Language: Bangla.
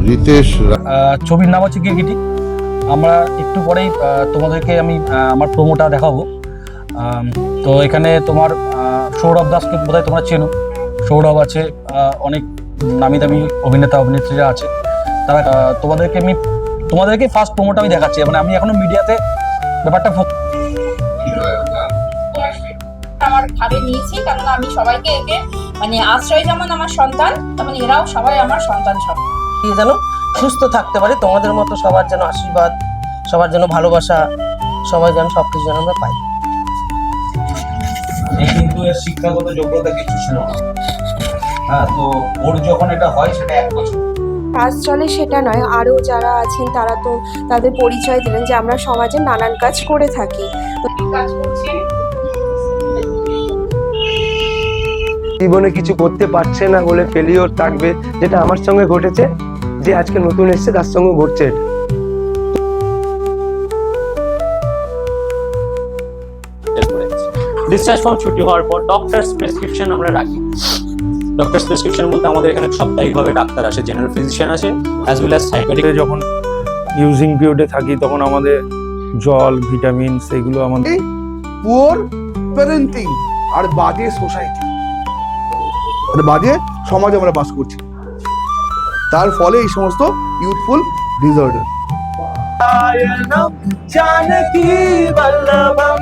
রিতেশ ছবির নাম হচ্ছে গিরগিটি। আমরা একটু পরেই তোমাদেরকে আমি আমার প্রোমোটা দেখাবো। তো এখানে তোমার সৌরভ দাসকে বোধহয় তোমরা চেনো। সৌরভ আছে, অনেক নামি দামি অভিনেতা অভিনেত্রীরা আছে। তারা তোমাদেরকে ফার্স্ট প্রোমোটা আমি দেখাচ্ছি। মানে আমি এখনো মিডিয়াতে ব্যাপারটা আমার ভাবে নিয়েছি, কারণ আমি সবাইকে একে মানে আশ্রয় যেমন আমার সন্তান, তেমন এরাও সবাই আমার সন্তান। সব যেন সুস্থ থাকতে পারে, তোমাদের মতো সবার যেন আশীর্বাদ, সবার যেন ভালোবাসা, সবাই যেন সবকিছু যেন আমরা পাই। কিন্তু এর শিক্ষাগত যোগ্যতা কিছু ছিল না। হ্যাঁ, তো ওর যখন এটা হয় সেটা 1 বছর কাজ চলে সেটা নয়, আরও যারা আছেন তারা তো তাদের পরিচয় দিলেন যে আমরা সমাজে নানান কাজ করে থাকি। কাজ করছি। জীবনে কিছু করতে পারছে না বলে ফেলিওর থাকবে, যেটা আমার সঙ্গে ঘটেছে। যে আজকে নতুন এসেছে তার সঙ্গে ঘটছে। ডিসচার্জ ফর্ম ছুটি হওয়ার পর ডক্টরস প্রেসক্রিপশন আমরা রাখি। ডক্টরস প্রেসক্রিপশন বলতে আমাদের এখানে সাপ্তাহিকভাবে ডাক্তার আসে, জেনারেল ফিজিশিয়ান আসে, অ্যাজ ওয়েল অ্যাজ সাইকিয়াট্রিক। যখন ইউজিং পিরিয়ডে থাকি তখন আমাদের জল, ভিটামিনস এগুলো আমাদের পুয়ার প্যারেন্টিং আর বাজে সোসাইটি, বাজে সমাজে আমরা বাস করছি, তার ফলে এই সমস্ত ইউথফুল ডিসঅর্ডার। জানকী বল্লভম